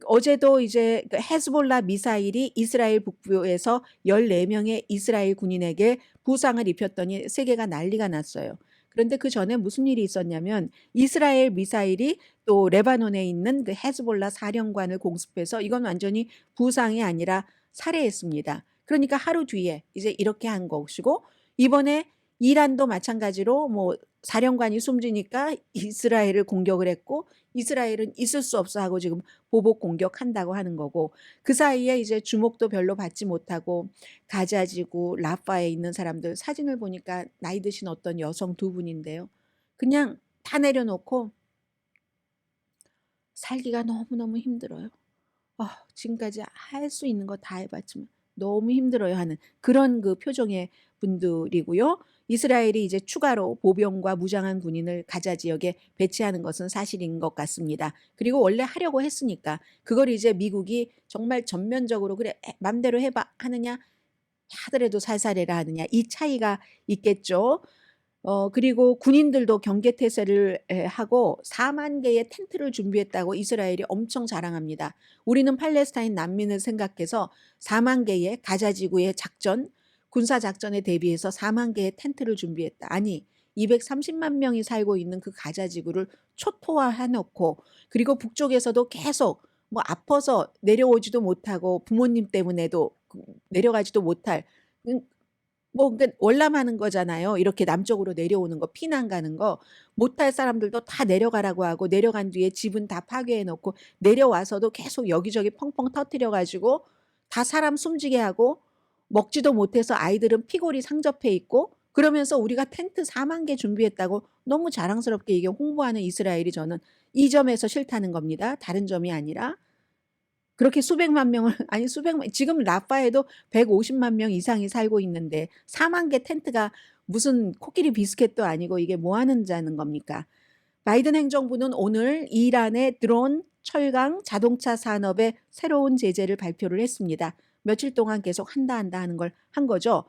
어제도 이제 헤즈볼라 미사일이 이스라엘 북부에서 14명의 이스라엘 군인에게 부상을 입혔더니 세계가 난리가 났어요. 그런데 그 전에 무슨 일이 있었냐면 이스라엘 미사일이 또 레바논에 있는 그 헤즈볼라 사령관을 공습해서 이건 완전히 부상이 아니라 살해했습니다. 그러니까 하루 뒤에 이제 이렇게 한 것이고 이번에 이란도 마찬가지로 뭐 사령관이 숨지니까 이스라엘을 공격을 했고 이스라엘은 있을 수 없어 하고 지금 보복 공격한다고 하는 거고 그 사이에 이제 주목도 별로 받지 못하고 가자지구 라파에 있는 사람들 사진을 보니까 나이 드신 어떤 여성 두 분인데요. 그냥 다 내려놓고 살기가 너무너무 힘들어요. 지금까지 할 수 있는 거 다 해봤지만 너무 힘들어요 하는 그런 그 표정의 분들이고요. 이스라엘이 이제 추가로 보병과 무장한 군인을 가자 지역에 배치하는 것은 사실인 것 같습니다. 그리고 원래 하려고 했으니까 그걸 이제 미국이 정말 전면적으로 그래 맘대로 해봐 하느냐 하더라도 살살해라 하느냐 이 차이가 있겠죠. 그리고 군인들도 경계태세를 하고 4만 개의 텐트를 준비했다고 이스라엘이 엄청 자랑합니다. 우리는 팔레스타인 난민을 생각해서 4만 개의 가자 지구의 작전, 군사 작전에 대비해서 4만 개의 텐트를 준비했다. 아니, 230만 명이 살고 있는 그 가자 지구를 초토화해 놓고, 그리고 북쪽에서도 계속 뭐 아파서 내려오지도 못하고 부모님 때문에도 내려가지도 못할, 뭐 그러니까 월남하는 거잖아요. 이렇게 남쪽으로 내려오는 거, 피난 가는 거. 못할 사람들도 다 내려가라고 하고, 내려간 뒤에 집은 다 파괴해 놓고, 내려와서도 계속 여기저기 펑펑 터뜨려 가지고 다 사람 숨지게 하고, 먹지도 못해서 아이들은 피골이 상접해 있고, 그러면서 우리가 텐트 4만 개 준비했다고 너무 자랑스럽게 이게 홍보하는 이스라엘이, 저는 이 점에서 싫다는 겁니다. 다른 점이 아니라. 그렇게 수백만 명을 아니 수백만, 지금 라파에도 150만 명 이상이 살고 있는데 4만 개 텐트가 무슨 코끼리 비스켓도 아니고 이게 뭐 하는 자는 겁니까? 바이든 행정부는 오늘 이란의 드론, 철강, 자동차 산업에 새로운 제재를 발표를 했습니다. 며칠 동안 계속 한다 하는 걸 한 거죠.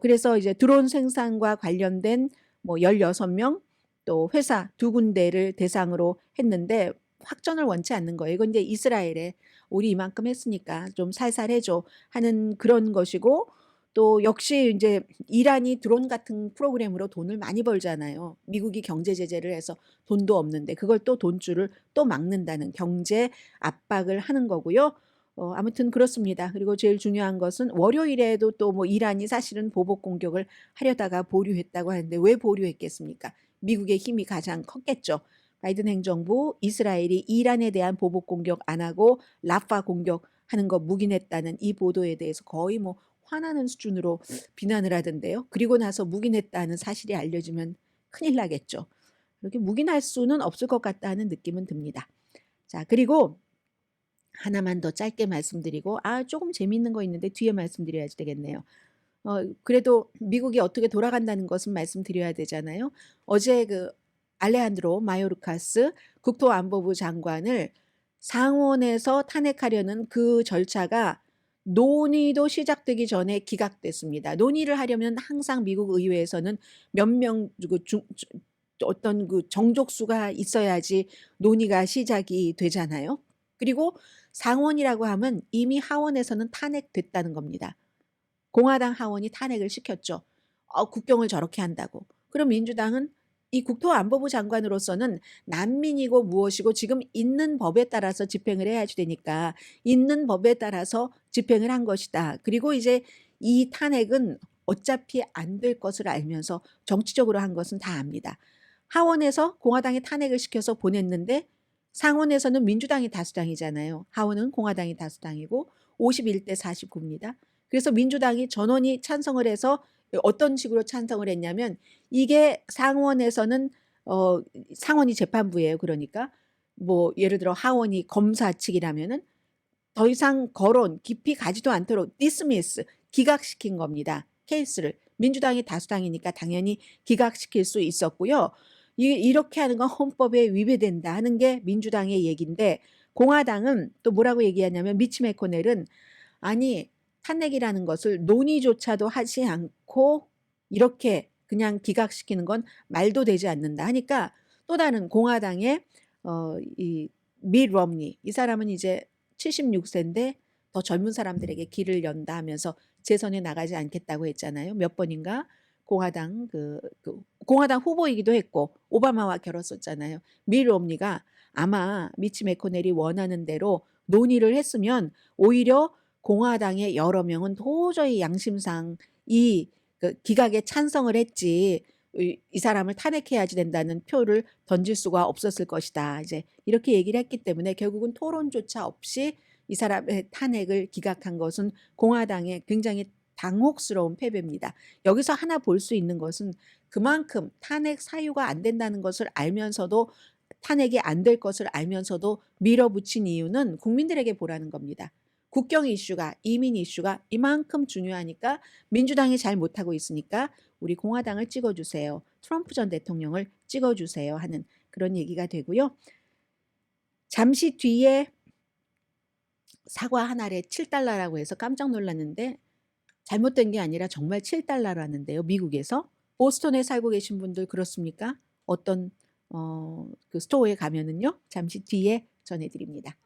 그래서 이제 드론 생산과 관련된 뭐 16명, 또 회사 2군데를 대상으로 했는데 확전을 원치 않는 거예요. 이건 이제 이스라엘에 우리 이만큼 했으니까 좀 살살 해줘 하는 그런 것이고, 또 역시 이제 이란이 드론 같은 프로그램으로 돈을 많이 벌잖아요. 미국이 경제 제재를 해서 돈도 없는데 그걸 또 돈줄을 또 막는다는 경제 압박을 하는 거고요. 아무튼 그렇습니다. 그리고 제일 중요한 것은 월요일에도 또 뭐 이란이 사실은 보복 공격을 하려다가 보류했다고 하는데, 왜 보류했겠습니까? 미국의 힘이 가장 컸겠죠. 바이든 행정부 이스라엘이 이란에 대한 보복 공격 안 하고 라파 공격하는 거 묵인했다는 이 보도에 대해서 거의 뭐 화나는 수준으로 비난을 하던데요. 그리고 나서 묵인했다는 사실이 알려지면 큰일 나겠죠. 이렇게 묵인할 수는 없을 것 같다는 느낌은 듭니다. 자, 그리고 하나만 더 짧게 말씀드리고, 조금 재미있는 거 있는데 뒤에 말씀드려야지 되겠네요. 그래도 미국이 어떻게 돌아간다는 것은 말씀드려야 되잖아요. 어제 그 알레한드로 마요르카스 국토안보부 장관을 상원에서 탄핵하려는 그 절차가 논의도 시작되기 전에 기각됐습니다. 논의를 하려면 항상 미국 의회에서는 몇 명 어떤 그 정족수가 있어야지 논의가 시작이 되잖아요. 그리고 상원이라고 하면 이미 하원에서는 탄핵됐다는 겁니다. 공화당 하원이 탄핵을 시켰죠. 국경을 저렇게 한다고. 그럼 민주당은 이 국토안보부 장관으로서는 난민이고 무엇이고 지금 있는 법에 따라서 집행을 해야지 되니까 있는 법에 따라서 집행을 한 것이다. 그리고 이제 이 탄핵은 어차피 안 될 것을 알면서 정치적으로 한 것은 다 압니다. 하원에서 공화당이 탄핵을 시켜서 보냈는데 상원에서는 민주당이 다수당이잖아요. 하원은 공화당이 다수당이고 51대 49입니다. 그래서 민주당이 전원이 찬성을 해서, 어떤 식으로 찬성을 했냐면, 이게 상원에서는 상원이 재판부예요. 그러니까 뭐 예를 들어 하원이 검사 측이라면은 더 이상 거론 깊이 가지도 않도록 디스미스, 기각시킨 겁니다. 케이스를. 민주당이 다수당이니까 당연히 기각시킬 수 있었고요. 이렇게 하는 건 헌법에 위배된다 하는 게 민주당의 얘기인데, 공화당은 또 뭐라고 얘기하냐면, 미치 매코넬은 아니 탄핵이라는 것을 논의조차도 하지 않고 이렇게 그냥 기각시키는 건 말도 되지 않는다 하니까, 또 다른 공화당의 이밋 럼니, 이 사람은 이제 76세인데 더 젊은 사람들에게 길을 연다 하면서 재선에 나가지 않겠다고 했잖아요. 몇 번인가 공화당 공화당 후보이기도 했고 오바마와 결혼했었잖아요. 밋 럼니가 아마 미치 매코넬이 원하는 대로 논의를 했으면 오히려 공화당의 여러 명은 도저히 양심상 그 기각에 찬성을 했지, 이 사람을 탄핵해야지 된다는 표를 던질 수가 없었을 것이다. 이제 이렇게 얘기를 했기 때문에 결국은 토론조차 없이 이 사람의 탄핵을 기각한 것은 공화당의 굉장히 당혹스러운 패배입니다. 여기서 하나 볼 수 있는 것은 그만큼 탄핵 사유가 안 된다는 것을 알면서도, 탄핵이 안 될 것을 알면서도 밀어붙인 이유는 국민들에게 보라는 겁니다. 국경 이슈가, 이민 이슈가 이만큼 중요하니까, 민주당이 잘 못하고 있으니까 우리 공화당을 찍어주세요. 트럼프 전 대통령을 찍어주세요 하는 그런 얘기가 되고요. 잠시 뒤에 사과 한 알에 7달러라고 해서 깜짝 놀랐는데, 잘못된 게 아니라 정말 7달러라는데요. 미국에서 보스턴에 살고 계신 분들 그렇습니까? 어떤 그 스토어에 가면은요. 잠시 뒤에 전해드립니다.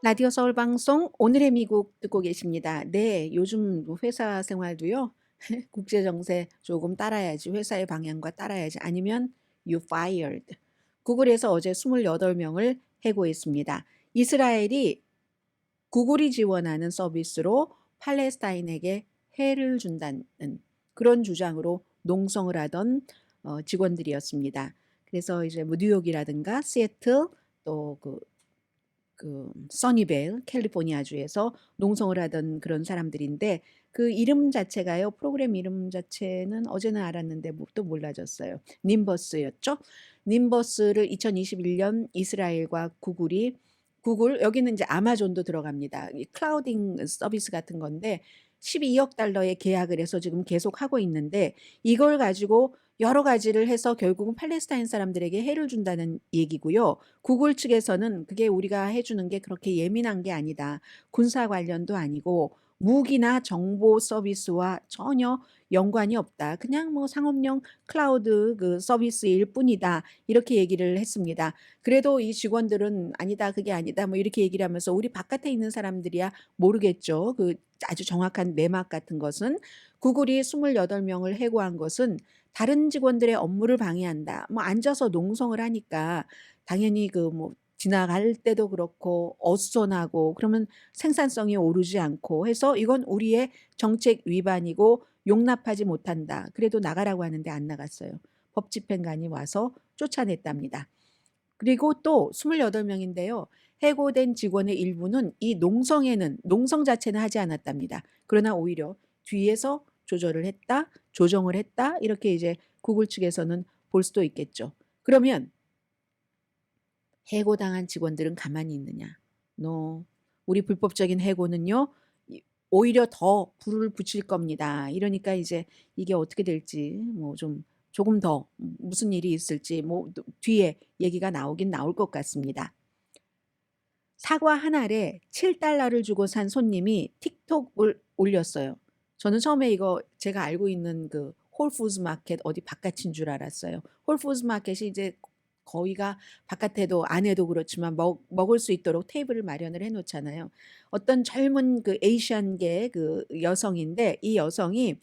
라디오 서울 방송 오늘의 미국 듣고 계십니다. 네, 요즘 회사 생활도요. 국제 정세 조금 따라야지. 회사의 방향과 따라야지. 아니면 you fired. 구글에서 어제 28명을 해고했습니다. 이스라엘이 구글이 지원하는 서비스로 팔레스타인에게 해를 준다는 그런 주장으로 농성을 하던 직원들이었습니다. 그래서 이제 뭐 뉴욕이라든가 시애틀 또 써니벨 캘리포니아주에서 농성을 하던 그런 사람들인데 그 이름 자체가요. 프로그램 이름 자체는 어제는 알았는데 또 몰라졌어요. 님버스였죠. 님버스를 2021년 이스라엘과 구글 여기는 이제 아마존도 들어갑니다. 이 클라우딩 서비스 같은 건데 12억 달러의 계약을 해서 지금 계속 하고 있는데 이걸 가지고 여러 가지를 해서 결국은 팔레스타인 사람들에게 해를 준다는 얘기고요. 구글 측에서는 그게 우리가 해주는 게 그렇게 예민한 게 아니다. 군사 관련도 아니고 무기나 정보 서비스와 전혀 연관이 없다. 그냥 뭐 상업용 클라우드 그 서비스일 뿐이다. 이렇게 얘기를 했습니다. 그래도 이 직원들은 아니다, 그게 아니다. 뭐 이렇게 얘기를 하면서 우리 바깥에 있는 사람들이야 모르겠죠. 그 아주 정확한 내막 같은 것은 구글이 28명을 해고한 것은 다른 직원들의 업무를 방해한다. 뭐 앉아서 농성을 하니까 당연히 그 뭐 지나갈 때도 그렇고 어수선하고 그러면 생산성이 오르지 않고 해서 이건 우리의 정책 위반이고 용납하지 못한다. 그래도 나가라고 하는데 안 나갔어요. 법 집행관이 와서 쫓아냈답니다. 그리고 또 28명인데요. 해고된 직원의 일부는 이 농성 자체는 하지 않았답니다. 그러나 오히려 뒤에서 조절을 했다, 조정을 했다 이렇게 이제 구글 측에서는 볼 수도 있겠죠. 그러면 해고당한 직원들은 가만히 있느냐? No. 우리 불법적인 해고는요. 오히려 더 불을 붙일 겁니다. 이러니까 이제 이게 어떻게 될지 뭐 좀 조금 더 무슨 일이 있을지 뭐 뒤에 얘기가 나오긴 나올 것 같습니다. 사과 한 알에 7달러를 주고 산 손님이 틱톡을 올렸어요. 저는 처음에 이거 제가 알고 있는 그 홀푸드 마켓 어디 바깥인 줄 알았어요. 홀푸드 마켓이 이제 거기가 바깥에도 안에도 그렇지만 먹을 수 있도록 테이블을 마련을 해 놓잖아요. 어떤 젊은 그 에이시안계 그 여성인데 이 여성이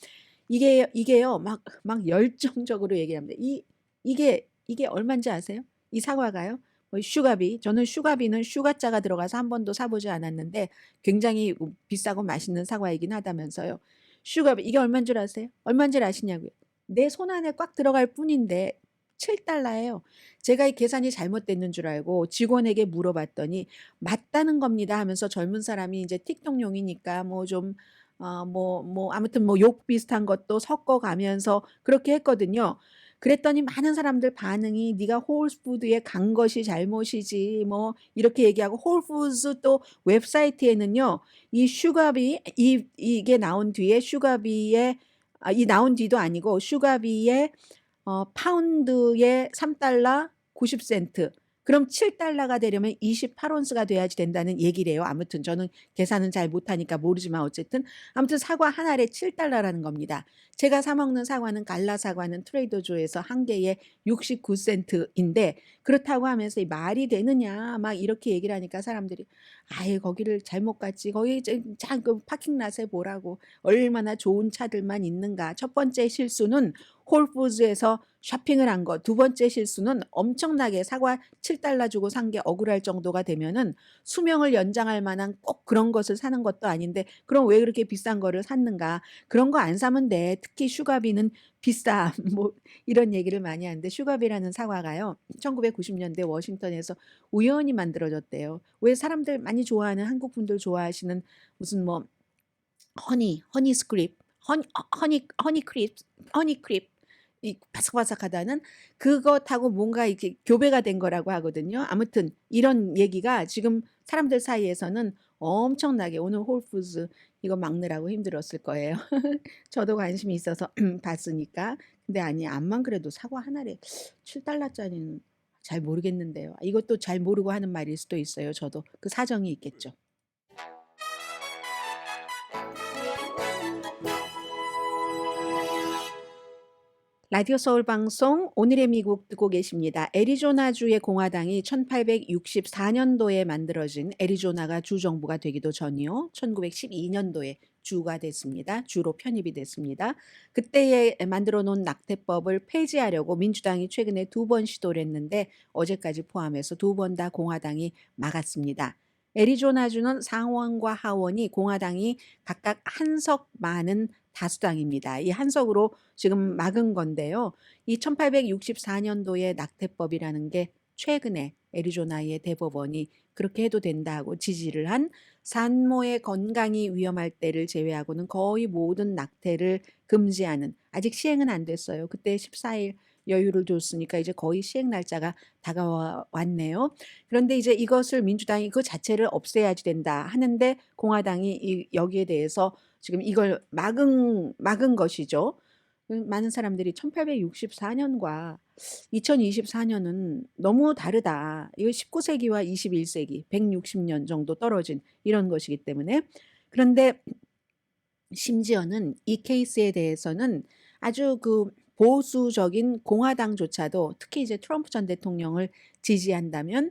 이게요 막 열정적으로 얘기합니다. 이게 얼마인지 아세요? 이 사과가요. 뭐 슈가비. 저는 슈가비는 슈가자가 들어가서 한 번도 사보지 않았는데 굉장히 비싸고 맛있는 사과이긴 하다면서요. 슈가비 이게 얼마인 줄 아세요? 얼마인 줄 아시냐고요. 내 손 안에 꽉 들어갈 뿐인데 7달러예요. 제가 이 계산이 잘못됐는 줄 알고 직원에게 물어봤더니 맞다는 겁니다 하면서 젊은 사람이 이제 틱톡용이니까 뭐 좀 아무튼 뭐 욕 비슷한 것도 섞어 가면서 그렇게 했거든요. 그랬더니 많은 사람들 반응이 "네가 홀푸드에 간 것이 잘못이지." 뭐 이렇게 얘기하고 홀푸드 또 웹사이트에는요. 이 슈가비 이게 나온 뒤에 슈가비에 이 나온 뒤도 아니고 슈가비에 파운드에 3달러 90센트. 그럼 7달러가 되려면 28온스가 돼야지 된다는 얘기래요. 아무튼 저는 계산은 잘 못하니까 모르지만 어쨌든 아무튼 사과 한 알에 7달러라는 겁니다. 제가 사 먹는 사과는 갈라 사과는 트레이더조에서 한 개에 69센트인데 그렇다고 하면서 이 말이 되느냐 막 이렇게 얘기를 하니까 사람들이 아예 거기를 잘못 갔지. 거기 그 파킹랏에 보라고 얼마나 좋은 차들만 있는가. 첫 번째 실수는 홀푸드에서 쇼핑을 한 거. 두 번째 실수는 엄청나게 사과 7달러 주고 산 게 억울할 정도가 되면은 수명을 연장할 만한 꼭 그런 것을 사는 것도 아닌데 그럼 왜 그렇게 비싼 거를 샀는가. 그런 거 안 사면 돼. 특히 슈가비는 비싸. 뭐 이런 얘기를 많이 하는데 슈가비라는 사과가요. 1990년대 워싱턴에서 우연히 만들어졌대요. 왜 사람들 많이 좋아하는 한국 분들 좋아하시는 무슨 뭐 허니 스크립, 허니 크립 이 바삭바삭하다는 그것하고 뭔가 이렇게 교배가 된 거라고 하거든요. 아무튼 이런 얘기가 지금 사람들 사이에서는 엄청나게 오늘 홀푸드 이거 막느라고 힘들었을 거예요. 저도 관심이 있어서 봤으니까. 근데 아니 암만 그래도 사과 한 알에 7달러짜리는 잘 모르겠는데요. 이것도 잘 모르고 하는 말일 수도 있어요. 저도 그 사정이 있겠죠. 라디오 서울 방송 오늘의 미국 듣고 계십니다. 애리조나주의 공화당이 1864년도에 만들어진 애리조나가 주정부가 되기도 전이요. 1912년도에 주가 됐습니다. 주로 편입이 됐습니다. 그때에 만들어 놓은 낙태법을 폐지하려고 민주당이 최근에 2번 시도를 했는데 어제까지 포함해서 2번 다 공화당이 막았습니다. 애리조나주는 상원과 하원이 공화당이 각각 한 석 많은 다수당입니다. 이 한 석으로 지금 막은 건데요. 이 1864년도의 낙태법이라는 게 최근에 애리조나의 대법원이 그렇게 해도 된다고 지지를 한 산모의 건강이 위험할 때를 제외하고는 거의 모든 낙태를 금지하는, 아직 시행은 안 됐어요. 그때 14일 여유를 줬으니까 이제 거의 시행 날짜가 다가왔네요. 그런데 이제 이것을 민주당이 그 자체를 없애야지 된다 하는데 공화당이 여기에 대해서 지금 이걸 막은 것이죠. 많은 사람들이 1864년과 2024년은 너무 다르다. 이거 19세기와 21세기, 160년 정도 떨어진 이런 것이기 때문에. 그런데 심지어는 이 케이스에 대해서는 아주 그 보수적인 공화당조차도 특히 이제 트럼프 전 대통령을 지지한다면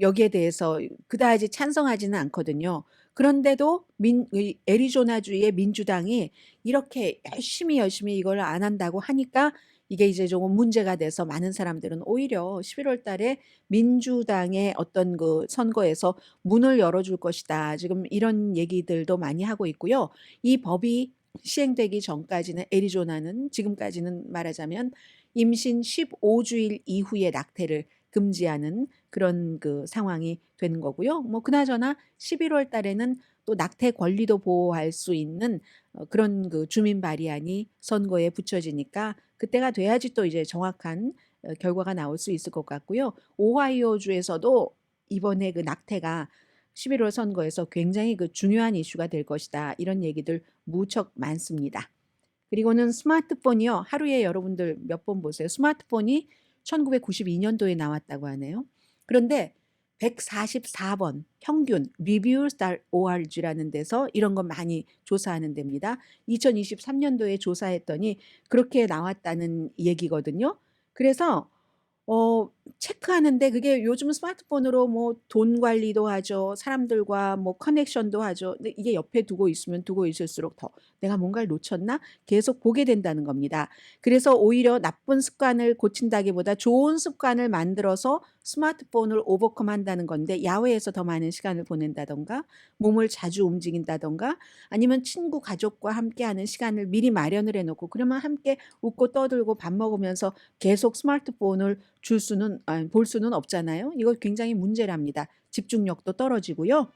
여기에 대해서 그다지 찬성하지는 않거든요. 그런데도 이 애리조나주의 민주당이 이렇게 열심히 이걸 안 한다고 하니까 이게 이제 조금 문제가 돼서 많은 사람들은 오히려 11월 달에 민주당의 어떤 그 선거에서 문을 열어줄 것이다. 지금 이런 얘기들도 많이 하고 있고요. 이 법이 시행되기 전까지는 애리조나는 지금까지는 말하자면 임신 15주일 이후의 낙태를 금지하는 그런 그 상황이 되는 거고요. 뭐 그나저나 11월 달에는 또 낙태 권리도 보호할 수 있는 그런 그 주민 발의안이 선거에 붙여지니까 그때가 돼야지 또 이제 정확한 결과가 나올 수 있을 것 같고요. 오하이오주에서도 이번에 그 낙태가 11월 선거에서 굉장히 그 중요한 이슈가 될 것이다. 이런 얘기들 무척 많습니다. 그리고는 스마트폰이요. 하루에 여러분들 몇 번 보세요. 스마트폰이 1992년도에 나왔다고 하네요. 그런데 144번 평균 reviews.org라는 데서 이런 거 많이 조사하는 데입니다. 2023년도에 조사했더니 그렇게 나왔다는 얘기거든요. 그래서 체크하는데 그게 요즘 스마트폰으로 뭐 돈 관리도 하죠. 사람들과 뭐 커넥션도 하죠. 근데 이게 옆에 두고 있으면 두고 있을수록 더 '내가 뭔가를 놓쳤나?' 계속 보게 된다는 겁니다. 그래서 오히려 나쁜 습관을 고친다기보다 좋은 습관을 만들어서 스마트폰을 오버컴한다는 건데 야외에서 더 많은 시간을 보낸다든가 몸을 자주 움직인다든가 아니면 친구 가족과 함께하는 시간을 미리 마련을 해 놓고 그러면 함께 웃고 떠들고 밥 먹으면서 계속 스마트폰을 볼 수는 없잖아요. 이거 굉장히 문제랍니다. 집중력도 떨어지고요.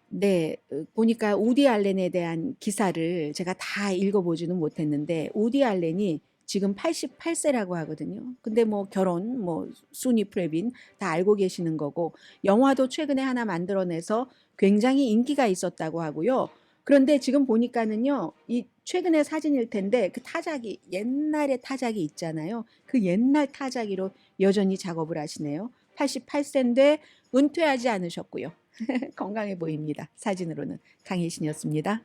네. 보니까 우디 알렌에 대한 기사를 제가 다 읽어보지는 못했는데 우디 알렌이 지금 88세라고 하거든요. 근데 뭐 결혼, 뭐 수니 프레빈 다 알고 계시는 거고 영화도 최근에 하나 만들어내서 굉장히 인기가 있었다고 하고요. 그런데 지금 보니까는요. 이 최근의 사진일 텐데 그 타자기 옛날의 타자기 있잖아요. 그 옛날 타자기로 여전히 작업을 하시네요. 88세인데 은퇴하지 않으셨고요. 건강해 보입니다. 사진으로는 강혜신이었습니다.